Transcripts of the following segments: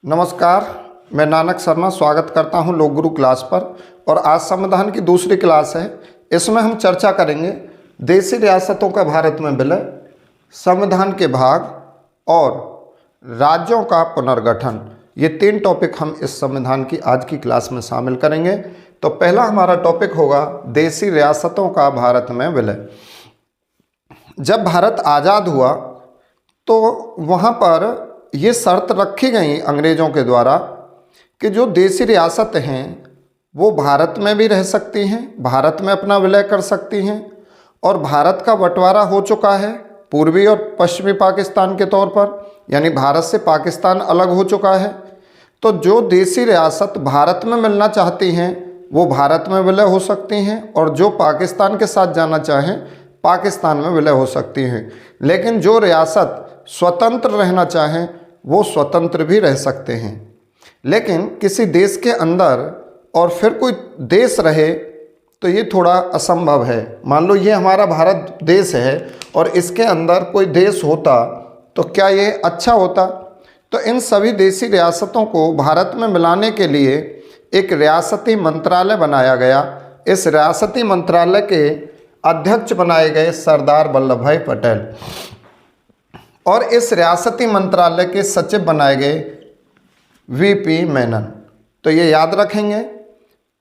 नमस्कार, मैं नानक शर्मा स्वागत करता हूं लोक गुरु क्लास पर। और आज संविधान की दूसरी क्लास है। इसमें हम चर्चा करेंगे देशी रियासतों का भारत में विलय, संविधान के भाग और राज्यों का पुनर्गठन। ये तीन टॉपिक हम इस संविधान की आज की क्लास में शामिल करेंगे। तो पहला हमारा टॉपिक होगा देशी रियासतों का भारत में विलय। जब भारत आज़ाद हुआ तो वहाँ पर ये शर्त रखी गई अंग्रेज़ों के द्वारा कि जो देशी रियासत हैं वो भारत में भी रह सकती हैं, भारत में अपना विलय कर सकती हैं। और भारत का बंटवारा हो चुका है पूर्वी और पश्चिमी पाकिस्तान के तौर पर, यानी भारत से पाकिस्तान अलग हो चुका है। तो जो देशी रियासत भारत में मिलना चाहती हैं वो भारत में विलय हो सकती हैं, और जो पाकिस्तान के साथ जाना चाहें पाकिस्तान में विलय हो सकती हैं। लेकिन जो रियासत स्वतंत्र रहना चाहें वो स्वतंत्र भी रह सकते हैं। लेकिन किसी देश के अंदर और फिर कोई देश रहे तो ये थोड़ा असंभव है। मान लो ये हमारा भारत देश है और इसके अंदर कोई देश होता तो क्या ये अच्छा होता? तो इन सभी देशी रियासतों को भारत में मिलाने के लिए एक रियासती मंत्रालय बनाया गया। इस रियासती मंत्रालय के अध्यक्ष बनाए गए सरदार वल्लभ भाई पटेल, और इस रियासती मंत्रालय के सचिव बनाए गए वीपी मेनन। तो ये याद रखेंगे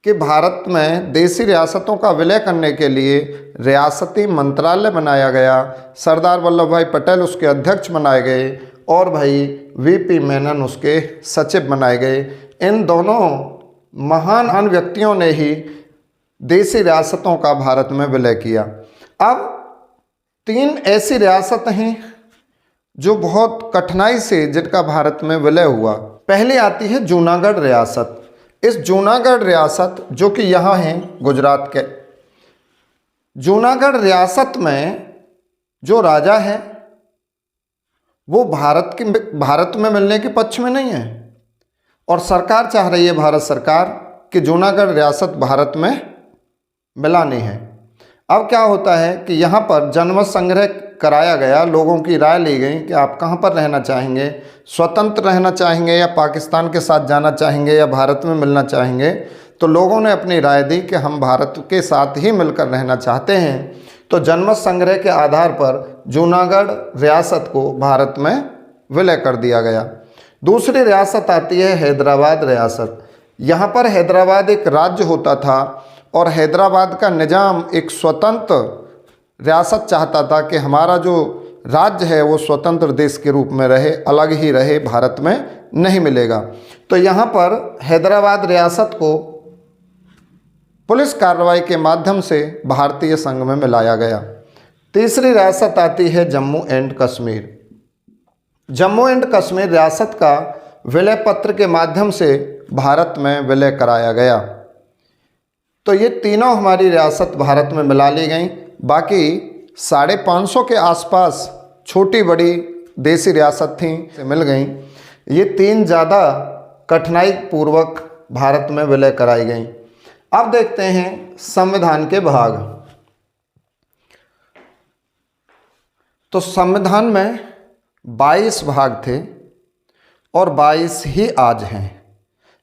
कि भारत में देशी रियासतों का विलय करने के लिए रियासती मंत्रालय बनाया गया, सरदार वल्लभ भाई पटेल उसके अध्यक्ष बनाए गए और भाई वीपी मेनन उसके सचिव बनाए गए। इन दोनों महान व्यक्तियों ने ही देशी रियासतों का भारत में विलय किया। अब तीन ऐसी रियासत हैं जो बहुत कठिनाई से जिनका भारत में विलय हुआ। पहले आती है जूनागढ़ रियासत। इस जूनागढ़ रियासत जो कि यहाँ है गुजरात के, जूनागढ़ रियासत में जो राजा है वो भारत में मिलने के पक्ष में नहीं है, और सरकार चाह रही है, भारत सरकार, कि जूनागढ़ रियासत भारत में मिलानी है। अब क्या होता है कि यहाँ पर जनमत संग्रह कराया गया, लोगों की राय ली गई कि आप कहाँ पर रहना चाहेंगे, स्वतंत्र रहना चाहेंगे या पाकिस्तान के साथ जाना चाहेंगे या भारत में मिलना चाहेंगे। तो लोगों ने अपनी राय दी कि हम भारत के साथ ही मिलकर रहना चाहते हैं। तो जनमत संग्रह के आधार पर जूनागढ़ रियासत को भारत में विलय कर दिया गया। दूसरी रियासत आती है हैदराबाद रियासत। यहाँ पर हैदराबाद एक राज्य होता था और हैदराबाद का निज़ाम एक स्वतंत्र रियासत चाहता था कि हमारा जो राज्य है वो स्वतंत्र देश के रूप में रहे, अलग ही रहे, भारत में नहीं मिलेगा। तो यहाँ पर हैदराबाद रियासत को पुलिस कार्रवाई के माध्यम से भारतीय संघ में मिलाया गया। तीसरी रियासत आती है जम्मू एंड कश्मीर। जम्मू एंड कश्मीर रियासत का विलय पत्र के माध्यम से भारत में विलय कराया गया। तो ये तीनों हमारी रियासत भारत में मिला ली गई। बाकी 550 के आसपास छोटी बड़ी देशी रियासत थी मिल गई। ये तीन ज़्यादा कठिनाई पूर्वक भारत में विलय कराई गई। अब देखते हैं संविधान के भाग। तो संविधान में 22 भाग थे और 22 ही आज हैं।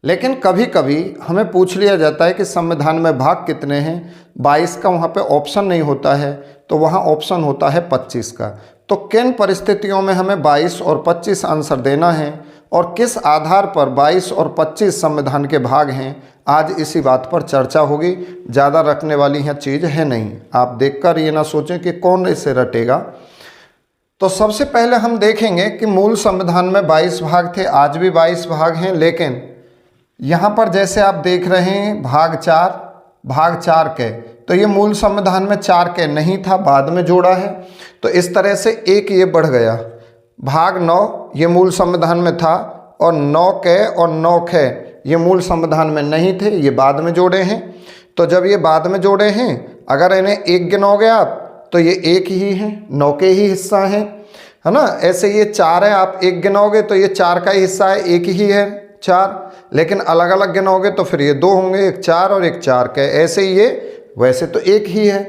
लेकिन कभी कभी हमें पूछ लिया जाता है कि संविधान में भाग कितने हैं। 22 का वहाँ पे ऑप्शन नहीं होता है, तो वहाँ ऑप्शन होता है 25 का। तो किन परिस्थितियों में हमें 22 और 25 आंसर देना है और किस आधार पर 22 और 25 संविधान के भाग हैं, आज इसी बात पर चर्चा होगी। ज़्यादा रखने वाली यह चीज़ है नहीं। आप देखकर ये ना सोचें कि कौन इसे रटेगा। तो सबसे पहले हम देखेंगे कि मूल संविधान में 22 भाग थे, आज भी 22 भाग हैं। लेकिन यहाँ पर जैसे आप देख रहे हैं भाग 4 के, तो ये मूल संविधान में 4 के नहीं था, बाद में जोड़ा है। तो इस तरह से एक ये बढ़ गया। भाग 9 ये मूल संविधान में था, और 9 के और 9 खे ये मूल संविधान में नहीं थे, ये बाद में जोड़े हैं। तो जब ये बाद में जोड़े हैं, अगर इन्हें एक गिनोगे आप तो ये एक ही हैं, 9 के ही हिस्सा हैं, है ना। ऐसे ये 4 है, आप एक गिनोगे तो ये 4 का ही हिस्सा है, एक ही है 4। लेकिन अलग अलग गिनोगे तो फिर ये 2 होंगे, एक 4 और एक 4 के। ऐसे ही ये वैसे तो एक ही है,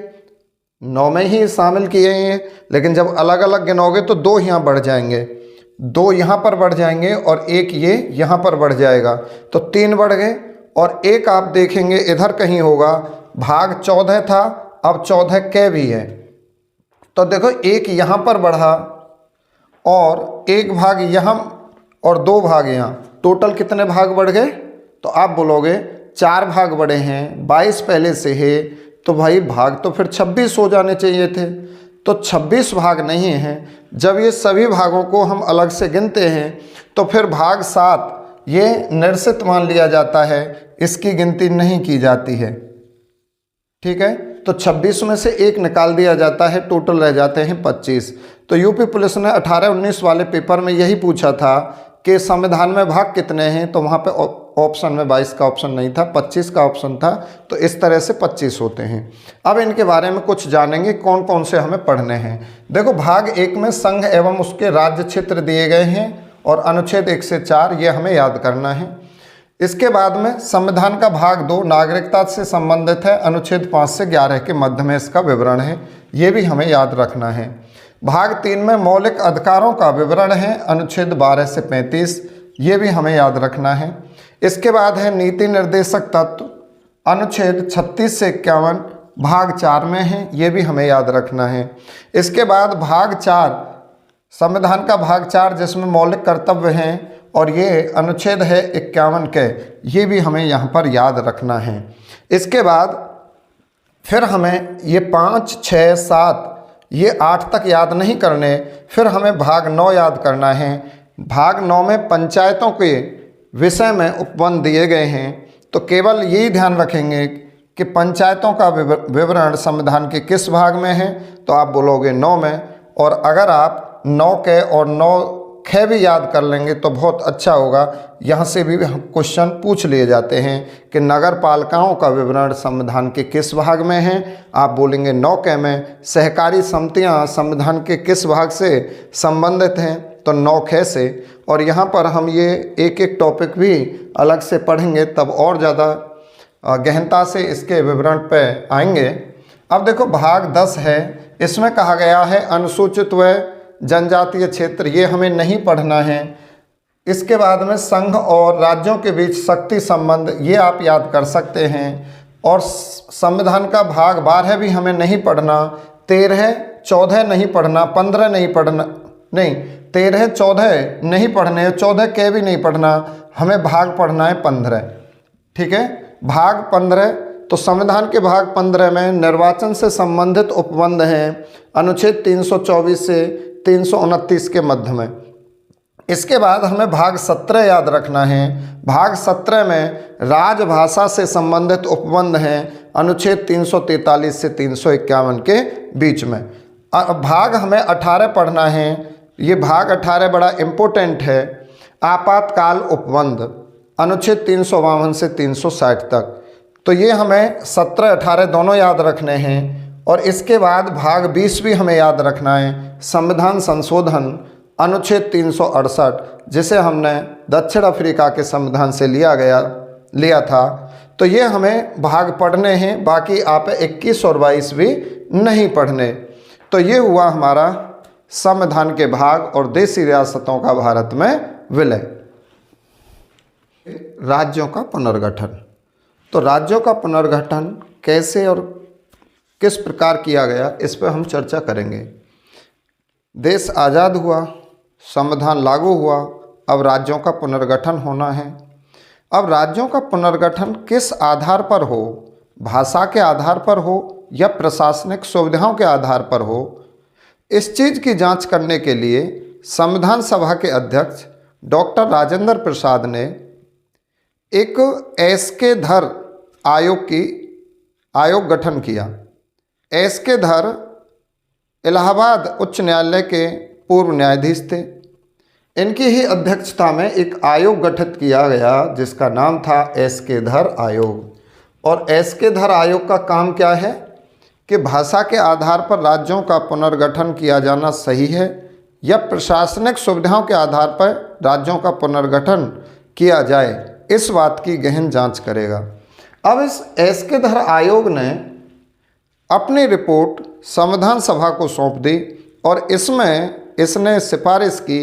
9 में ही शामिल किए हैं, लेकिन जब अलग अलग गिनोगे तो 2 यहाँ बढ़ जाएंगे। 2 यहाँ पर बढ़ जाएंगे और 1 ये यहाँ पर बढ़ जाएगा, तो 3 बढ़ गए। और एक आप देखेंगे इधर कहीं होगा, भाग 14 था, अब 14 क भी है, तो देखो 1 यहाँ पर बढ़ा और 1 भाग यहाँ और 2 भाग यहाँ, टोटल कितने भाग बढ़ गए? तो आप बोलोगे 4 भाग बढ़े हैं, 22 पहले से है, तो भाई भाग तो फिर 26 हो जाने चाहिए थे, तो 26 भाग नहीं हैं। जब ये सभी भागों को हम अलग से गिनते हैं तो फिर भाग 7 ये निरसित मान लिया जाता है, इसकी गिनती नहीं की जाती है। ठीक है, तो 26 में से 1 निकाल दिया जाता है, टोटल रह जाते हैं 25। तो यूपी पुलिस ने 18-19 वाले पेपर में यही पूछा था कि संविधान में भाग कितने हैं, तो वहाँ पे ऑप्शन में 22 का ऑप्शन नहीं था, 25 का ऑप्शन था, तो इस तरह से 25 होते हैं। अब इनके बारे में कुछ जानेंगे, कौन कौन से हमें पढ़ने हैं। देखो भाग 1 में संघ एवं उसके राज्य क्षेत्र दिए गए हैं और अनुच्छेद 1 से 4 ये हमें याद करना है। इसके बाद में संविधान का भाग 2 नागरिकता से संबंधित है, अनुच्छेद 5 से 11 के मध्य में इसका विवरण है, ये भी हमें याद रखना है। भाग 3 में मौलिक अधिकारों का विवरण है, अनुच्छेद 12 से 35, ये भी हमें याद रखना है। इसके बाद है नीति निर्देशक तत्व, अनुच्छेद 36 से 51 भाग 4 में है, ये भी हमें याद रखना है। इसके बाद भाग 4 संविधान का भाग 4 जिसमें मौलिक कर्तव्य हैं और ये अनुच्छेद है 51 के, ये भी हमें यहाँ पर याद रखना है। इसके बाद फिर हमें ये 5, 6, 7 ये 8 तक याद नहीं करने, फिर हमें भाग 9 याद करना है। भाग 9 में पंचायतों के विषय में उपबंध दिए गए हैं, तो केवल यही ध्यान रखेंगे कि पंचायतों का विवरण संविधान के किस भाग में है, तो आप बोलोगे 9 में। और अगर आप 9 के और 9 ख भी याद कर लेंगे तो बहुत अच्छा होगा। यहाँ से भी क्वेश्चन पूछ लिए जाते हैं कि नगर पालिकाओं का विवरण संविधान के किस भाग में है, आप बोलेंगे 9 क में। सहकारी समितियाँ संविधान के किस भाग से संबंधित हैं, तो 9 ख से। और यहाँ पर हम ये एक एक टॉपिक भी अलग से पढ़ेंगे, तब और ज़्यादा गहनता से इसके विवरण पर आएंगे। अब देखो भाग 10 है, इसमें कहा गया है अनुसूचित व जनजातीय क्षेत्र, ये हमें नहीं पढ़ना है। इसके बाद में संघ और राज्यों के बीच शक्ति संबंध, ये आप याद कर सकते हैं। और संविधान का भाग 12 भी हमें नहीं पढ़ना, 13, 14 नहीं पढ़ना, 15 नहीं पढ़ना, नहीं 13, 14 नहीं पढ़ने, 14 के भी नहीं पढ़ना, हमें भाग पढ़ना है 15। ठीक है, भाग 15, तो संविधान के भाग 15 में निर्वाचन से संबंधित उपबंध हैं, अनुच्छेद 324 से 329 के मध्य में। इसके बाद हमें भाग 17 याद रखना है। भाग 17 में राजभाषा से संबंधित उपबंध हैं, अनुच्छेद 343 से 351 के बीच में। भाग हमें 18 पढ़ना है, ये भाग 18 बड़ा इम्पोर्टेंट है। आपातकाल उपबंध, अनुच्छेद 352 से 360 तक, तो ये हमें 17, 18 दोनों याद रखने हैं। और इसके बाद भाग 20 भी हमें याद रखना है, संविधान संशोधन, अनुच्छेद 368, जिसे हमने दक्षिण अफ्रीका के संविधान से लिया था। तो ये हमें भाग पढ़ने हैं, बाकी आप 21 और 22 भी नहीं पढ़ने। तो ये हुआ हमारा संविधान के भाग और देशी रियासतों का भारत में विलय। राज्यों का पुनर्गठन, तो राज्यों का पुनर्गठन कैसे और किस प्रकार किया गया, इस पर हम चर्चा करेंगे। देश आज़ाद हुआ, संविधान लागू हुआ, अब राज्यों का पुनर्गठन होना है। अब राज्यों का पुनर्गठन किस आधार पर हो, भाषा के आधार पर हो या प्रशासनिक सुविधाओं के आधार पर हो, इस चीज़ की जांच करने के लिए संविधान सभा के अध्यक्ष डॉक्टर राजेंद्र प्रसाद ने एक एसके धर आयोग गठन किया। एसके धर इलाहाबाद उच्च न्यायालय के पूर्व न्यायाधीश थे। इनकी ही अध्यक्षता में एक आयोग गठित किया गया जिसका नाम था एसके धर आयोग। और एसके धर आयोग का काम क्या है कि भाषा के आधार पर राज्यों का पुनर्गठन किया जाना सही है या प्रशासनिक सुविधाओं के आधार पर राज्यों का पुनर्गठन किया जाए, इस बात की गहन जांच करेगा। अब इस एसके धर आयोग ने अपनी रिपोर्ट संविधान सभा को सौंप दी और इसमें इसने सिफारिश की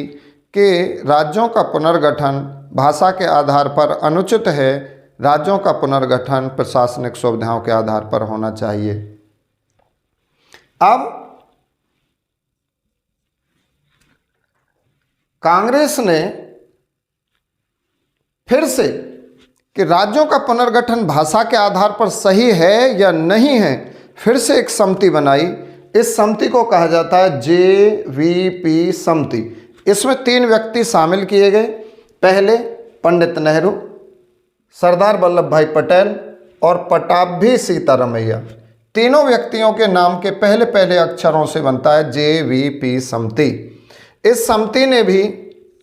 कि राज्यों का पुनर्गठन भाषा के आधार पर अनुचित है, राज्यों का पुनर्गठन प्रशासनिक सुविधाओं के आधार पर होना चाहिए। अब कांग्रेस ने फिर से कि राज्यों का पुनर्गठन भाषा के आधार पर सही है या नहीं है, फिर से एक समिति बनाई। इस समिति को कहा जाता है JVP समिति। इसमें 3 व्यक्ति शामिल किए गए। पहले पंडित नेहरू, सरदार वल्लभ भाई पटेल और पट्टाभी सीतारमैया। तीनों व्यक्तियों के नाम के पहले पहले अक्षरों से बनता है JVP समिति। इस समिति ने भी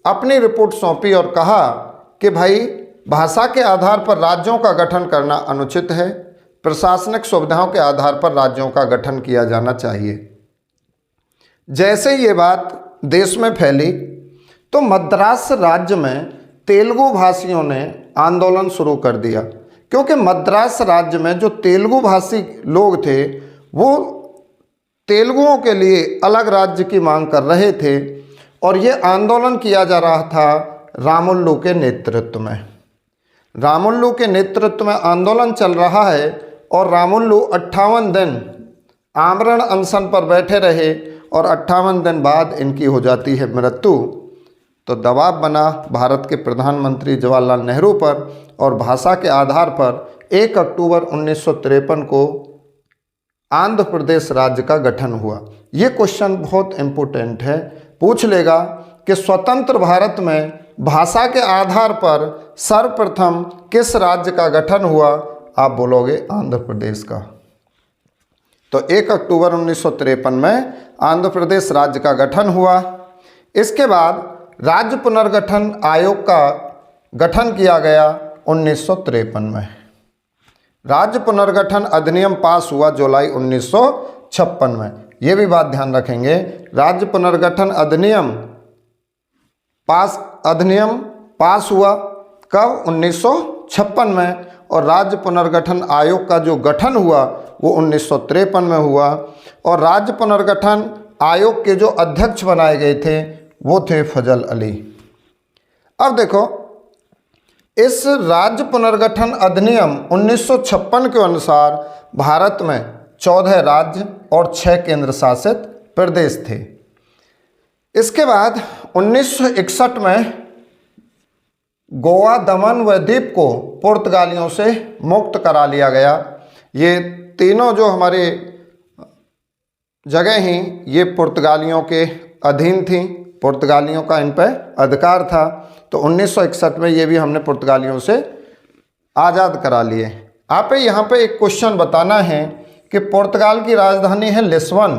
अपनी रिपोर्ट सौंपी और कहा कि भाई भाषा के आधार पर राज्यों का गठन करना अनुचित है, प्रशासनिक सुविधाओं के आधार पर राज्यों का गठन किया जाना चाहिए। जैसे ये बात देश में फैली तो मद्रास राज्य में तेलुगु भाषियों ने आंदोलन शुरू कर दिया, क्योंकि मद्रास राज्य में जो तेलुगु भाषी लोग थे वो तेलुगुओं के लिए अलग राज्य की मांग कर रहे थे और ये आंदोलन किया जा रहा था रामुल्लू के नेतृत्व में। रामुल्लू के नेतृत्व में आंदोलन चल रहा है और रामुल्लू 58 दिन आमरण अनशन पर बैठे रहे और 58 दिन बाद इनकी हो जाती है मृत्यु। तो दबाव बना भारत के प्रधानमंत्री जवाहरलाल नेहरू पर और भाषा के आधार पर 1 अक्टूबर 1953 को आंध्र प्रदेश राज्य का गठन हुआ। ये क्वेश्चन बहुत इम्पोर्टेंट है, पूछ लेगा कि स्वतंत्र भारत में भाषा के आधार पर सर्वप्रथम किस राज्य का गठन हुआ? आप बोलोगे आंध्र प्रदेश का। तो 1 अक्टूबर 1953 में आंध्र प्रदेश राज्य का गठन हुआ। इसके बाद राज्य पुनर्गठन आयोग का गठन किया गया 1953 में। राज्य पुनर्गठन अधिनियम पास हुआ जुलाई 1956 में। ये भी बात ध्यान रखेंगे, राज्य पुनर्गठन अधिनियम पास हुआ कब? 1956 में। और राज्य पुनर्गठन आयोग का जो गठन हुआ वो 1953 में हुआ। और राज्य पुनर्गठन आयोग के जो अध्यक्ष बनाए गए थे वो थे फजल अली। अब देखो, इस राज्य पुनर्गठन अधिनियम 1956 के अनुसार भारत में 14 राज्य और 6 केंद्र शासित प्रदेश थे। इसके बाद 1961 में गोवा, दमन व दीप को पुर्तगालियों से मुक्त करा लिया गया। ये तीनों जो हमारे जगह हैं ये पुर्तगालियों के अधीन थी, पुर्तगालियों का इन पर अधिकार था। तो 1961 में ये भी हमने पुर्तगालियों से आज़ाद करा लिए। आप यहाँ पे एक क्वेश्चन बताना है कि पुर्तगाल की राजधानी है लिस्बन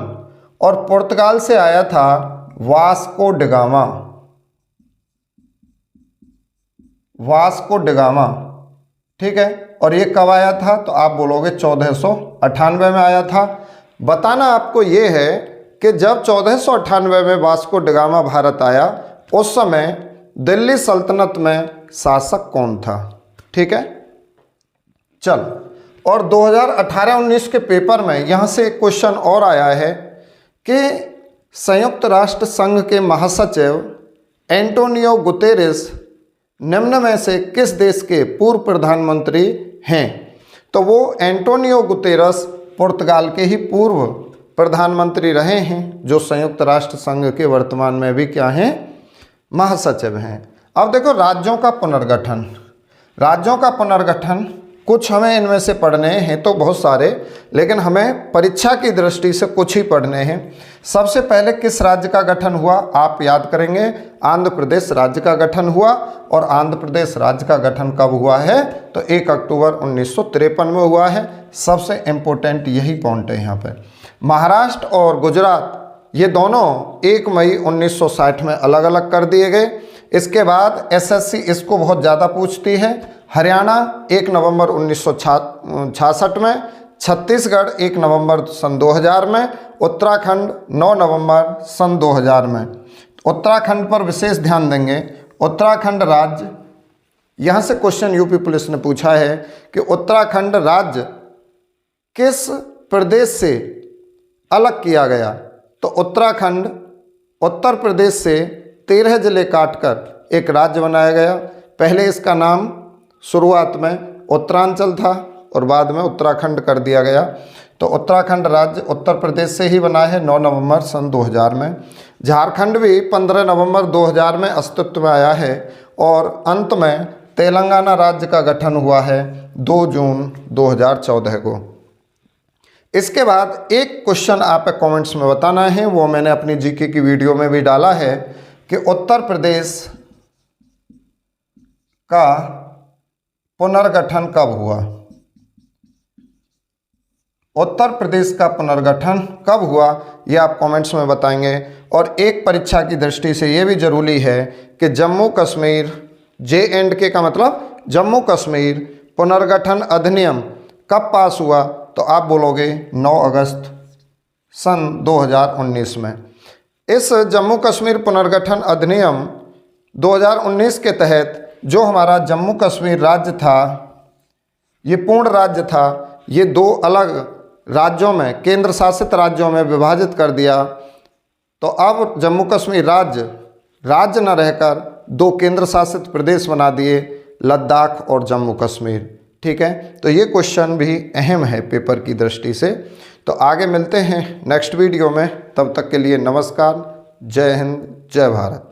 और पुर्तगाल से आया था वास्को डिगामा, ठीक है। और ये कब आया था? तो आप बोलोगे 1498 में आया था। बताना आपको ये है कि जब 1498 में वास्को डिगामा भारत आया उस समय दिल्ली सल्तनत में शासक कौन था? ठीक है, चल। और 2018-19 के पेपर में यहाँ से एक क्वेश्चन और आया है कि संयुक्त राष्ट्र संघ के महासचिव एंटोनियो गुतेरेस निम्न में से किस देश के पूर्व प्रधानमंत्री हैं? तो वो एंटोनियो गुतेरेस पुर्तगाल के ही पूर्व प्रधानमंत्री रहे हैं, जो संयुक्त राष्ट्र संघ के वर्तमान में भी क्या हैं? महासचिव हैं। अब देखो, राज्यों का पुनर्गठन कुछ हमें इनमें से पढ़ने हैं तो बहुत सारे, लेकिन हमें परीक्षा की दृष्टि से कुछ ही पढ़ने हैं। सबसे पहले किस राज्य का गठन हुआ? आप याद करेंगे, आंध्र प्रदेश राज्य का गठन हुआ। और आंध्र प्रदेश राज्य का गठन कब हुआ है? तो 1 अक्टूबर 1953 में हुआ है। सबसे इम्पोर्टेंट यही पॉइंट है यहाँ पे। महाराष्ट्र और गुजरात ये दोनों 1 मई 1960 में अलग अलग कर दिए गए। इसके बाद SSC इसको बहुत ज़्यादा पूछती है। हरियाणा 1 नवंबर 1966 में, छत्तीसगढ़ 1 नवंबर सन 2000 में, उत्तराखंड 9 नवंबर सन 2000 में। उत्तराखंड पर विशेष ध्यान देंगे। उत्तराखंड राज्य, यहाँ से क्वेश्चन यूपी पुलिस ने पूछा है कि उत्तराखंड राज्य किस प्रदेश से अलग किया गया? तो उत्तराखंड उत्तर प्रदेश से 13 ज़िले काटकर एक राज्य बनाया गया। पहले इसका नाम शुरुआत में उत्तरांचल था और बाद में उत्तराखंड कर दिया गया। तो उत्तराखंड राज्य उत्तर प्रदेश से ही बना है 9 नवंबर सन 2000 में। झारखंड भी 15 नवंबर 2000 में अस्तित्व में आया है और अंत में तेलंगाना राज्य का गठन हुआ है 2 जून 2014 को। इसके बाद एक क्वेश्चन आप कमेंट्स में बताना है, वो मैंने अपनी जीके की वीडियो में भी डाला है कि उत्तर प्रदेश का पुनर्गठन कब हुआ। उत्तर प्रदेश का पुनर्गठन कब हुआ ये आप कमेंट्स में बताएंगे। और एक परीक्षा की दृष्टि से ये भी जरूरी है कि जम्मू कश्मीर JNK का मतलब जम्मू कश्मीर पुनर्गठन अधिनियम कब पास हुआ, तो आप बोलोगे 9 अगस्त सन 2019 में। इस जम्मू कश्मीर पुनर्गठन अधिनियम 2019 के तहत जो हमारा जम्मू कश्मीर राज्य था, ये पूर्ण राज्य था, ये 2 अलग राज्यों में, केंद्र शासित राज्यों में विभाजित कर दिया। तो अब जम्मू कश्मीर राज्य न रहकर 2 केंद्र शासित प्रदेश बना दिए, लद्दाख और जम्मू कश्मीर। ठीक है, तो ये क्वेश्चन भी अहम है पेपर की दृष्टि से। तो आगे मिलते हैं नेक्स्ट वीडियो में, तब तक के लिए नमस्कार, जय हिंद, जय भारत।